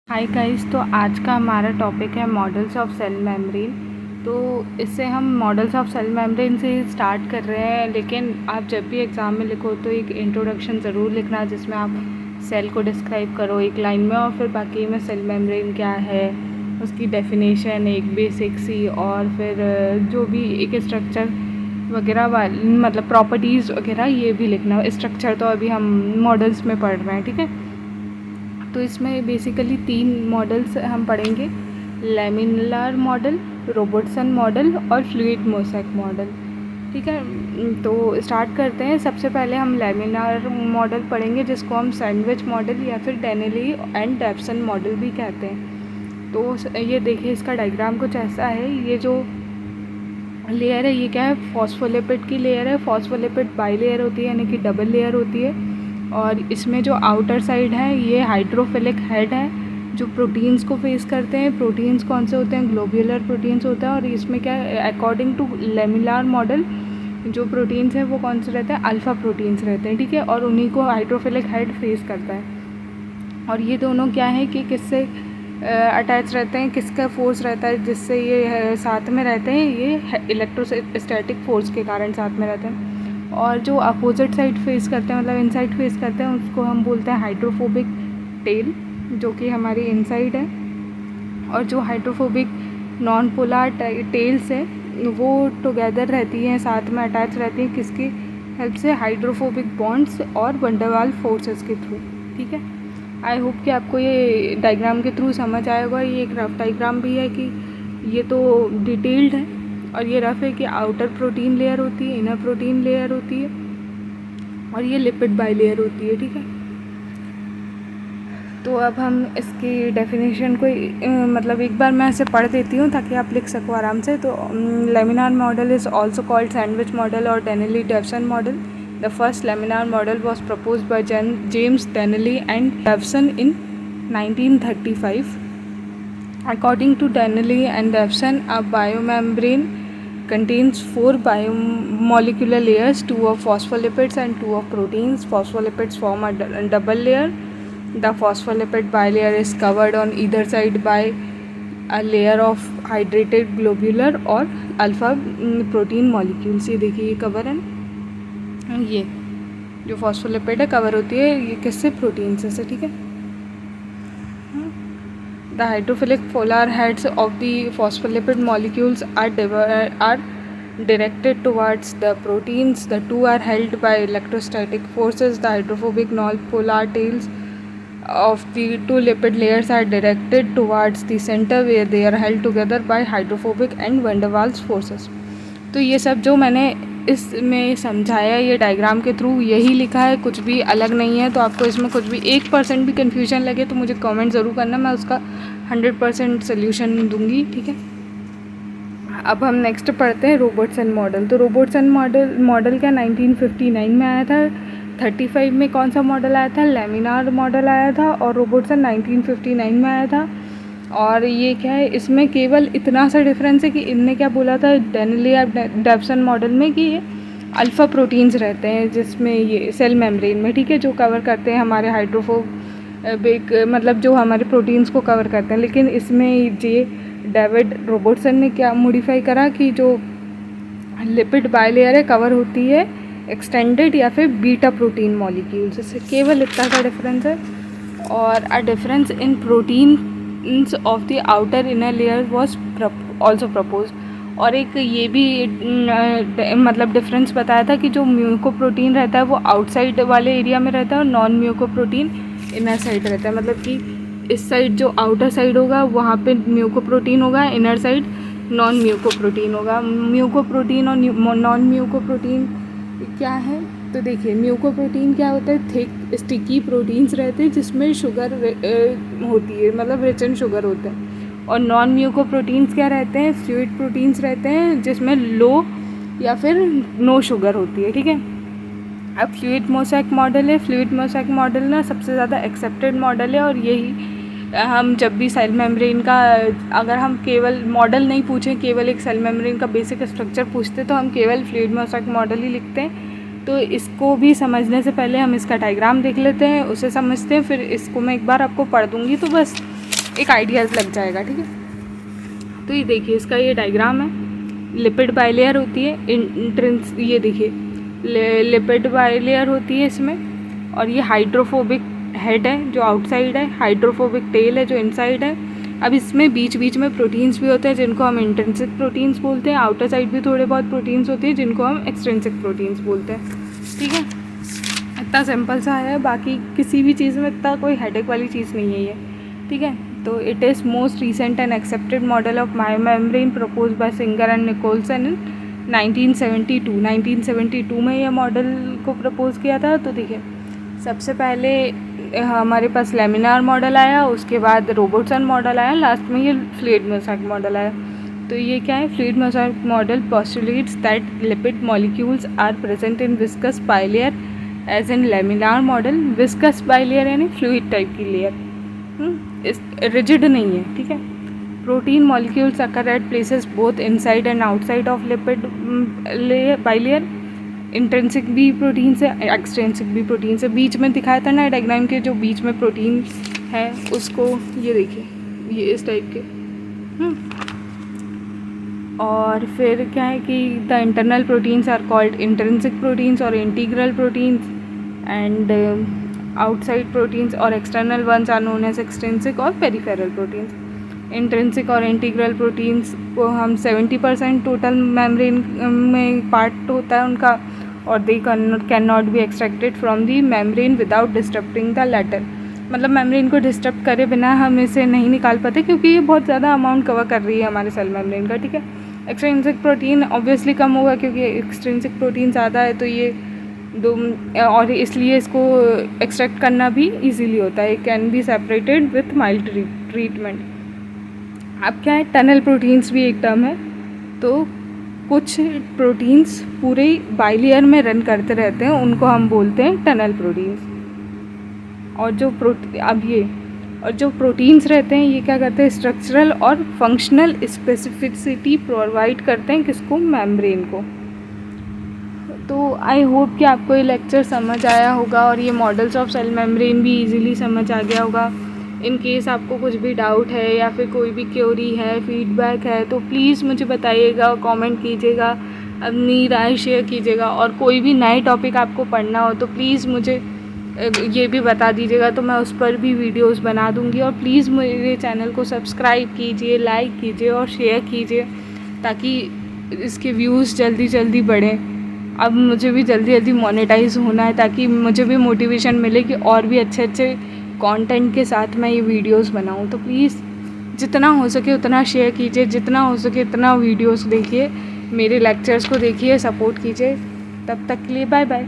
Hi guys, तो आज का हमारा टॉपिक है मॉडल्स ऑफ सेल मेम्ब्रेन। तो इससे हम मॉडल्स ऑफ सेल मेम्ब्रेन से स्टार्ट कर रहे हैं, लेकिन आप जब भी एग्ज़ाम में लिखो तो एक इंट्रोडक्शन ज़रूर लिखना जिसमें आप सेल को डिस्क्राइब करो एक लाइन में, और फिर बाकी में सेल मेम्ब्रेन क्या है, उसकी डेफिनेशन एक बेसिक सी, और फिर जो भी एक स्ट्रक्चर वगैरह मतलब प्रॉपर्टीज़ वगैरह ये भी लिखना। स्ट्रक्चर तो अभी हम मॉडल्स में पढ़ रहे हैं, ठीक है। तो इसमें बेसिकली 3 मॉडल्स हम पढ़ेंगे: लैमिनार मॉडल, रॉबर्टसन मॉडल और फ्लूइड मोज़ेक मॉडल, ठीक है। तो स्टार्ट करते हैं। सबसे पहले हम लैमिनार मॉडल पढ़ेंगे, जिसको हम सैंडविच मॉडल या फिर डेनेली एंड डेप्सन मॉडल भी कहते हैं। तो ये देखिए, इसका डायग्राम कुछ ऐसा है। ये जो लेयर है ये क्या है, फॉस्फोलिपिड की लेयर है। फॉस्फोलिपिड बाई लेयर होती है, यानी कि डबल लेयर होती है। और इसमें जो आउटर साइड है ये हाइड्रोफिलिक हेड है, जो प्रोटीन्स को फेस करते हैं। प्रोटीन्स कौन से होते हैं? ग्लोब्यूलर प्रोटीन्स होता है। और इसमें क्या है, अकॉर्डिंग टू लैमिनार मॉडल जो प्रोटीन्स हैं वो कौन से रहते हैं? अल्फ़ा प्रोटीन्स रहते हैं, ठीक है। और उन्हीं को हाइड्रोफिलिक हेड फेस करता है। और ये दोनों क्या है कि किससे अटैच रहते हैं, किसका फोर्स रहता है जिससे ये साथ में रहते हैं? ये इलेक्ट्रोस्टैटिक फोर्स के कारण साथ में रहते हैं। और जो अपोजिट साइड फेस करते हैं, मतलब इनसाइड फेस करते हैं, उसको हम बोलते हैं हाइड्रोफोबिक टेल, जो कि हमारी इनसाइड है। और जो हाइड्रोफोबिक नॉन पोलर टेल्स है वो टुगेदर रहती हैं, साथ में अटैच रहती हैं। किसकी हेल्प से? हाइड्रोफोबिक बॉन्ड्स और वंडरवाल फोर्सेस के थ्रू, ठीक है। आई होप कि आपको ये डायग्राम के थ्रू समझ आया होगा। ये एक रफ डायग्राम भी है कि ये तो डिटेल्ड है, और ये रफ है कि आउटर प्रोटीन लेयर होती है, इनर प्रोटीन लेयर होती है, और ये लिपिड बाई लेयर होती है, ठीक है। तो अब हम इसकी डेफिनेशन को मतलब एक बार मैं ऐसे पढ़ देती हूँ ताकि आप लिख सको आराम से। तो laminar model is also called sandwich model और डेनेली डेप्सन model. The first laminar model was proposed by James Donnelly and Dawson in 1935. According to Donnelly and Dawson, a biomembrane contains 4 biomolecular layers, 2 of phospholipids and 2 of proteins. Phospholipids form a double layer. The phospholipid bilayer is covered on either side by a layer of hydrated globular or alpha protein molecules. ये देखिए, ये cover है। ये जो phospholipid है cover होती है ये किससे? प्रोटीन से, ठीक है। The hydrophilic polar heads of the phospholipid molecules are directed towards the proteins. The two are held by electrostatic forces. The hydrophobic non-polar tails of the two lipid layers are directed towards the center, where they are held together by hydrophobic and van der Waals forces. तो ये सब जो मैंने इसमें समझाया, ये diagram के through यही लिखा है, कुछ भी अलग नहीं है। तो आपको इसमें कुछ भी 1% भी कन्फ्यूजन लगे तो मुझे कमेंट ज़रूर करना, मैं उसका 100% सोल्यूशन दूंगी, ठीक है। अब हम नेक्स्ट पढ़ते हैं रॉबर्टसन मॉडल। तो रॉबर्टसन मॉडल क्या 1959 में आया था। 35 में कौन सा मॉडल आया था? लैमिनार मॉडल आया था। और रॉबर्टसन 1959 में आया था। और ये क्या है, इसमें केवल इतना सा डिफरेंस है कि इनने क्या बोला था डेनेली या डेप्सन मॉडल में कि ये अल्फ़ा प्रोटीन्स रहते हैं जिसमें ये सेल मेम्ब्रेन में, ठीक है, जो कवर करते हैं हमारे हाइड्रोफोबिक, मतलब जो हमारे प्रोटीन्स को कवर करते हैं। लेकिन इसमें डेविड रॉबर्टसन ने क्या मॉडिफाई करा कि जो लिपिड बाइलेयर है कवर होती है एक्सटेंडेड या फिर बीटा प्रोटीन मॉलिक्यूल्स से, केवल इतना का डिफरेंस है। और a difference in proteins of the outer inner layer was also propose. और एक ये भी मतलब डिफरेंस बताया था कि जो म्यूकोप्रोटीन रहता है वो आउटसाइड वाले एरिया में रहता है और नॉन म्यूकोप्रोटीन इनर साइड रहता है। मतलब कि इस साइड जो आउटर साइड होगा वहाँ पे म्यूकोप्रोटीन होगा, इनर साइड नॉन म्यूकोप्रोटीन होगा। म्यूकोप्रोटीन और नॉन म्यूकोप्रोटीन क्या है? तो देखिए, म्यूकोप्रोटीन क्या होता है? थिक स्टिकी प्रोटीन्स रहते हैं जिसमें शुगर होती है, मतलब रिच इन शुगर होते हैं। और नॉन म्यूकोप्रोटीन्स क्या रहते हैं? फ्लूइड प्रोटीन्स रहते हैं जिसमें लो या फिर नो शुगर होती है, ठीक है। अब फ्लूइड मोज़ेक मॉडल है। फ्लूइड मोज़ेक मॉडल ना सबसे ज़्यादा एक्सेप्टेड मॉडल है। और यही हम जब भी सेल मेम्ब्रेन का, अगर हम केवल मॉडल नहीं पूछें, केवल एक सेल मेम्ब्रेन का बेसिक स्ट्रक्चर पूछते तो हम केवल फ्लूइड मोज़ेक मॉडल ही लिखते हैं। तो इसको भी समझने से पहले हम इसका डायग्राम देख लेते हैं, उसे समझते हैं, फिर इसको मैं एक बार आपको पढ़ दूँगी तो बस एक आइडिया लग जाएगा, ठीक है। तो ये देखिए इसका ये डायग्राम है, लिपिड बाइलेयर होती है इंट्रेंस, ये देखिए लिपिड बाइलेयर होती है इसमें, और ये हाइड्रोफोबिक हेड है जो आउटसाइड है, हाइड्रोफोबिक टेल है जो इनसाइड है। अब इसमें बीच बीच में प्रोटीन्स भी होते हैं जिनको हम इंट्रिंसिक प्रोटीन्स बोलते हैं, आउटर साइड भी थोड़े बहुत प्रोटीन्स होते हैं जिनको हम एक्सट्रिंसिक प्रोटीन्स बोलते हैं, ठीक है। इतना सिंपल सा है, बाकी किसी भी चीज़ में इतना कोई हेडेक वाली चीज़ नहीं है ये, ठीक है। तो it is most recent and accepted model of myomembrane propose by Singer and Nicolson in 1972 में ये मॉडल को प्रपोज किया था। तो देखिए सबसे पहले हमारे पास लेमिनार मॉडल आया, उसके बाद रोबोटसन मॉडल आया, लास्ट में ये फ्लूइड मोज़ेक मॉडल आया। तो ये क्या है, fluid mosaic model postulates that lipid molecules are present in viscous bilayer as in laminar model. Viscous bilayer यानी फ्लूइड टाइप की लेयर, रिजिड नहीं है, ठीक है। Protein molecules occur at places both inside and outside of lipid bilayer. Intrinsic भी protein से, extrinsic भी protein से। बीच में दिखाया था ना डायग्राम के जो बीच में प्रोटीन है उसको, ये देखिए ये इस टाइप के। और फिर क्या है कि the internal proteins are called intrinsic proteins और integral proteins, and outside proteins और external ones are known as extrinsic और पेरिफेरल प्रोटीन्स। इंट्रिंसिक और इंटीग्रल प्रोटीन्स को हम 70% टोटल मेम्ब्रेन में पार्ट होता है उनका, और they can not be extracted from the membrane without disturbing the latter. मतलब मेम्ब्रेन को डिस्टर्ब करे बिना हम इसे नहीं निकाल पाते क्योंकि ये बहुत ज़्यादा अमाउंट कवर कर रही है हमारे सेल मेम्ब्रेन का, ठीक है। एक्सट्रिंसिक प्रोटीन ऑब्वियसली कम होगा क्योंकि एक्सट्रिंसिक प्रोटीन ज़्यादा है, तो ये दो, और इसलिए इसको एक्सट्रैक्ट करना भी इजीली होता है। Can be separated with mild treatment. अब क्या है, टनल प्रोटीन्स भी एक टर्म है। तो कुछ प्रोटीन्स पूरे बाइलेयर में रन करते रहते हैं, उनको हम बोलते हैं टनल प्रोटीन्स। और जो प्रोटीन्स रहते हैं ये क्या करते हैं, स्ट्रक्चरल और फंक्शनल स्पेसिफिसिटी प्रोवाइड करते हैं किसको, मेम्ब्रेन को। तो आई होप कि आपको ये लेक्चर समझ आया होगा और ये मॉडल्स ऑफ सेल मेम्ब्रेन भी इजीली समझ आ गया होगा। इन केस आपको कुछ भी डाउट है या फिर कोई भी क्वेरी है, फीडबैक है, तो प्लीज़ मुझे बताइएगा, कमेंट कीजिएगा, अपनी राय शेयर कीजिएगा। और कोई भी नए टॉपिक आपको पढ़ना हो तो प्लीज़ मुझे ये भी बता दीजिएगा, तो मैं उस पर भी वीडियोस बना दूँगी। और प्लीज़ मेरे चैनल को सब्सक्राइब कीजिए, लाइक कीजिए और शेयर कीजिए ताकि इसके व्यूज़ जल्दी जल्दी बढ़ें। अब मुझे भी जल्दी जल्दी मोनेटाइज होना है ताकि मुझे भी मोटिवेशन मिले कि और भी अच्छे अच्छे कंटेंट के साथ मैं ये वीडियोस बनाऊं। तो प्लीज़ जितना हो सके उतना शेयर कीजिए, जितना हो सके उतना वीडियोस देखिए, मेरे लेक्चर्स को देखिए, सपोर्ट कीजिए। तब तक के लिए बाय बाय।